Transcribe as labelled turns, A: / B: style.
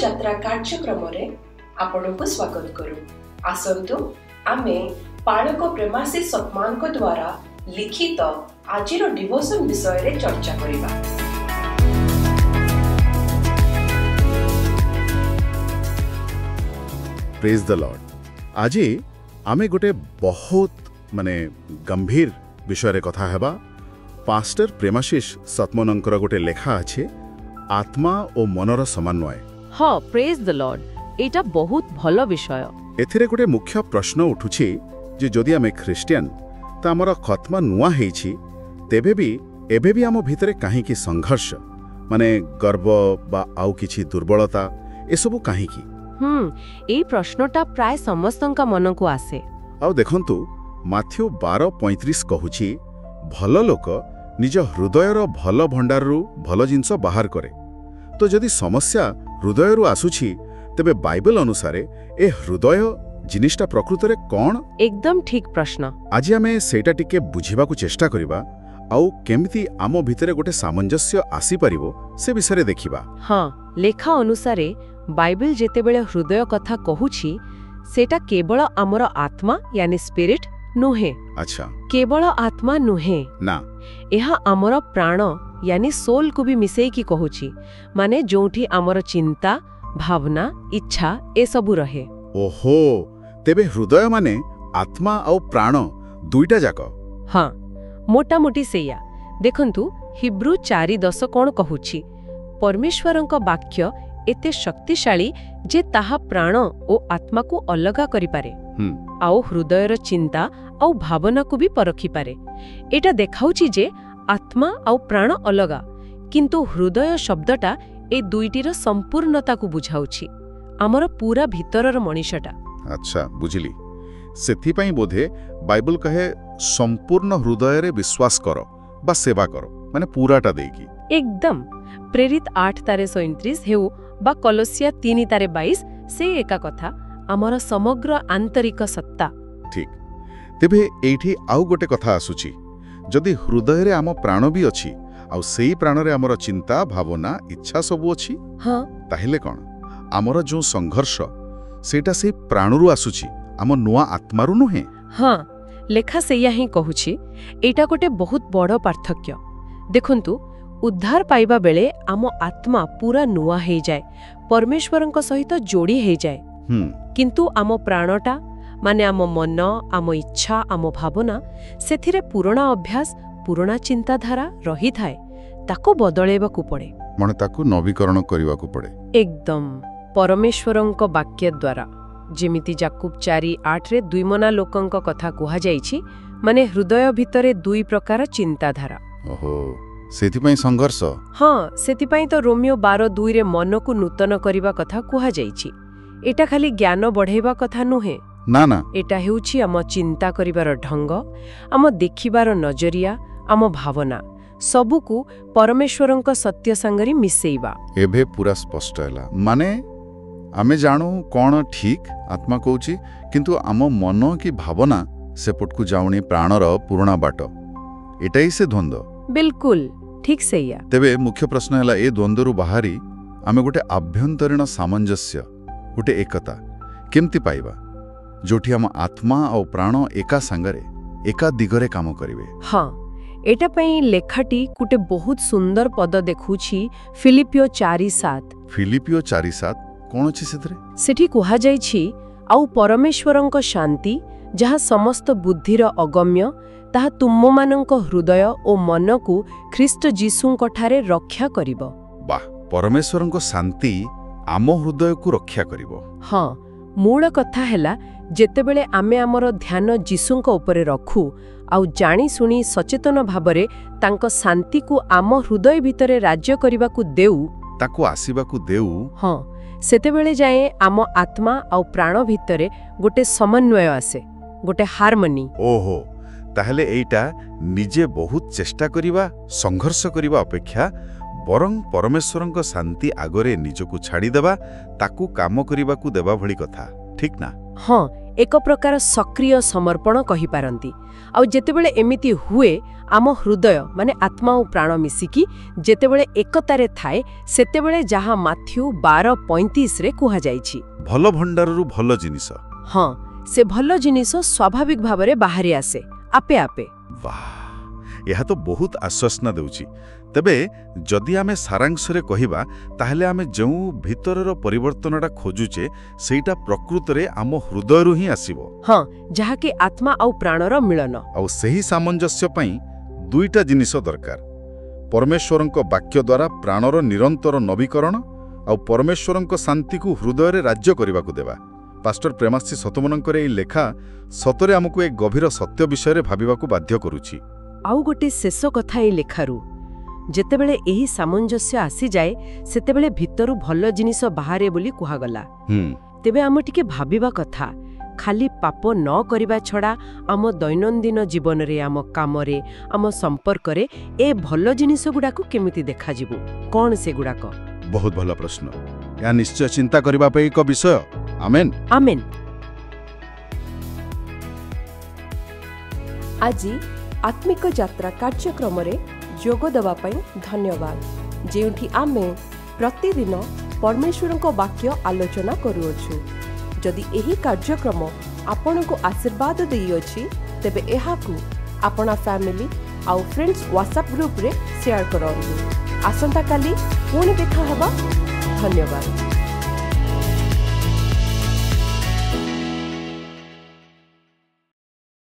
A: ଯାତ୍ରା କାର୍ଯ୍ୟକ୍ରମରେ ଆପଣଙ୍କୁ ସ୍ୱାଗତ କରୁ। ଆସନ୍ତୁ ଆମେ ପାଳକ ପ୍ରେମାଶିଷ ସତମାଙ୍କ ଦ୍ୱାରା ଲିଖିତ ଆଜିର ଡିଭୋସନ ବିଷୟରେ ଚର୍ଚ୍ଚା କରିବା।
B: Praise the Lord. आज आमे गोटे बहुत गंभीर विषय कथा हेबा। पास्टर प्रेमाशीष सतमनंकर गोटे लेखा अच्छे आत्मा और मनर समन्वय।
C: हाँ, प्रेज द लॉर्ड। एटा बहुत भलो विषय।
B: एथिरे गोटे मुख्य प्रश्न उठुछि जे जदि आमे ख्रिस्टियन त हमर खत्मा नुआ हेछि तेबे भी एबे भी आम भितरे काहेकि संघर्ष माने गर्व बा आउ किछि दुर्बलता ए सब काहेकि?
C: ए प्रश्नटा प्राय समस्तंका मन को आसे।
B: आउ देखंतु माथ्यू 12:35 कहूछि भल लोक निज हृदयर भल भंडाररू भल जिंस बाहर करे। तो जदि समस्या हृदयरू आसुछि तेबे बाइबल अनुसारे ए हृदय जिनिसटा प्रकृतरे कोन?
C: एकदम ठीक प्रश्न।
B: आज आमे सेटा टिके बुझिबाकू चेष्टा करिबा आउ केमिति आमो भितरे गोटे सामंजस्य आसी परिबो से विषय देखिबा।
C: हाँ, लेखा अनुसारे बाइबल जेतेबेले हृदय कथा कहूछि सेटा केवल आमर आत्मा यानी स्पिरिट नुहे।
B: अच्छा,
C: केवल आत्मा नुहे
B: ना,
C: एहा आमर प्राण यानी सोल को भी मिसेई की कहूछि, माने जोंठी आमर चिंता भावना इच्छा ए सबु रहे।
B: ओहो, तेबे हृदय माने आत्मा आउ प्राण दुईटा जाक?
C: हाँ, मोटा मोटी सेया। देखंतु हिब्रू 4:10 कोन कहूछि, परमेश्वरंक वाक्य एते शक्तिशाली जे ताहा प्राण ओ आत्मा को अलगा करि पारे आउ हृदयर चिंता आउ भावना को भी परखि पारे। एटा देखाउछि जे आत्मा आउ प्राण अलगा, किंतु हृदय शब्दटा ए दुईटीर संपूर्णता को बुझाउछि, आमर पूरा भीतरर मनीषटा। अच्छा,
B: बुझिली। सेथिपई बोधे बाइबल कहे संपूर्ण हृदय रे विश्वास करो बा सेवा करो, माने पूराटा देकी।
C: एकदम। प्रेरित 8:29 हेउ बा कलोसिया 3:22 से एका कथा आमर समग्र आंतरिक सत्ता।
B: ठीक। तेबे एठी आउ गोटे कथा आसुची, जदि हृदय रे आम प्राण भी अछि आउ सेई प्राण रे आमर चिंता भावना इच्छा सब अछि,
C: हाँ,
B: ताहेले कोन आमर जो संघर्ष सेटा से प्राणरू आसुची, आम नुआ आत्मारू नुहे?
C: हाँ, लेखा सेया ही कहूछि। एटा गोटे बहुत बड़ पार्थक्य। देखंतु उद्धार पाइबा बेले आम आत्मा पूरा नुआ हे जाए, परमेश्वरंक सहित जोड़ी हे जाए, किंतु आम प्राणटा माने आम मन आम इच्छा आम भावना सेथिरे पुराना अभ्यास पुराना चिंताधारा रही थाए, ताको बदलेबाकू पड़े,
B: माने ताको नवीकरण करिबाकू पड़े। एकदम।
C: परमेश्वरंक वाक्य द्वारा जेमिति जाकुब 4:8 रे दुईमना लोकंक कथा कुहा जाईछि, माने हृदय भितरे दुई प्रकार चिंताधारा।
B: ओहो, सेथिपई संघर्ष?
C: हाँ, सेथिपई तो रोमियो 12:2 रे मन को नूतन करिबा कथा कुहा जाईछि। एटा खाली ज्ञान बढ़ाइबा कथा नुहे,
B: ना ना,
C: एटा हेउछि आम चिंता करिबार ढंग, आम देखिबार नजरिया, आम भावना सबुकु परमेश्वरंक सत्य संगरी मिसेइबा।
B: एबे पूरा स्पष्ट हैला। माने आमे जानू कोन ठीक आत्मा कहूछि, किंतु आम मन की भावना सेपटकू जाउनी प्राणर पुराना बाट, एटाई से द्वंद्व।
C: बिल्कुल ठीक सेया।
B: तेबे मुख्य प्रश्न हैला, ए द्वंद्वरू बाहरी आमे गोटे आभ्यंतरीण सामंजस्य गोटे एकता केमती पाइबा जोठी हम आत्मा और प्राण एका संगरे एका दिगरे काम करिवे?
C: हाँ, एटा पई लेखाटी कुटे बहुत सुंदर पद देखुछि, फिलिपियो 4:7।
B: फिलिपियो 4:7 कोन अछि सेथरे?
C: सेठी कुहा जाईछि, आउ परमेश्वरंक शांति जहा समस्त बुद्धिर अगम्य ताहा तुममानंक हृदय ओ मन को ख्रीष्ट जीसुंक ठारे रक्षा करिवो।
B: वाह, परमेश्वरंक शांति आम हृदय को रक्षा करिवो।
C: हाँ, मूल कथा हैला जेतेबेले आमे आमर ध्यान जीसुंक उपरे रखू आउ जानी सुनी सचेतन भाबरे तांको शांति को आम हृदय भितरे राज्य करिबाकू देउ,
B: ताको आसीबाकू देउ।
C: हाँ, सेतेबेले जाए आम आत्मा आउ प्राण भितरे गोटे समन्वय आसे, गोटे हार्मनी।
B: ओहो, ताहले एइटा निजे बहुत चेष्टा करिबा संघर्ष करिबा अपेक्षा बरं परमेश्वरंक शांति आगरे निजको छाड़ी देबा, ताकू काम करिबाकू देबा भली कथा, ठीक ना?
C: हाँ, एक प्रकार सक्रिय समर्पण कहि पारंती। आउ जेतेबेले एमिति हुए आम हृदय माने आत्मा और प्राण मिसिकी जेतेबेले एकतारे थाए सेतेबेले जहाँ माथ्यू 12:35 रे कुहा जाइछि
B: भल भंडाररू भल जिनिस।
C: हाँ से भल जिनिस स्वाभाविक भावरे बाहरी आसे आपे आपे।
B: वाह, यह तो बहुत आश्वासना देउछि। तेबे जदि आमे सारांशरे कहिबा ताहले आमे जो भितरर परिवर्तनटा खोजुचे सेटा प्रकृतरे आम हृदयरू ही आसीबो।
C: हाँ जहा के आत्मा आउ प्राणर मिलन
B: आउ सही सामंजस्य पई दुईटा जिनिस दरकार। परमेश्वरंक वाक्य द्वारा प्राणर निरंतर नवीकरण आउ परमेश्वरंक शांति को हृदय राज्य करने देवा। पास्टर प्रेमासी सतमनकर यह लेखा सतरे आमको एक गभीर सत्य विषय भाविबाकू बाध्य करुछि।
C: आउ गोटे शेष कथा ए लेखारू जेतेबेले एही सामंजस्य आसी जाए सेतेबेले भितरु भल जिनिस बाहरे बोली कुहागला। तेबे आम टिके भाबिबा कथा खाली पाप न करिबा छड़ा आम दैनंदिन जीवन रे आम काम रे आम संपर्क रे ए भल जिनिस गुडाको केमिति देखा जिवु कोन से गुडाको।
B: बहुत भल प्रश्न। या निश्चय चिंता करबा पे एक विषय। आमेन
C: आमेन।
A: आज आत्मिक यात्रा कार्यक्रम रे जोग देवा पई धन्यवाद। जेउठी आमे प्रतिदिन परमेश्वरंको वाक्य आलोचना करूछु। जदि एही कार्यक्रम आपनको आशीर्वाद देइयोछि तेबे एहाकू आपना फैमिली आउ फ्रेंड्स व्हाट्सएप ग्रुप रे शेयर करंतु। आसंता काली पुणी देखा हबा। धन्यवाद।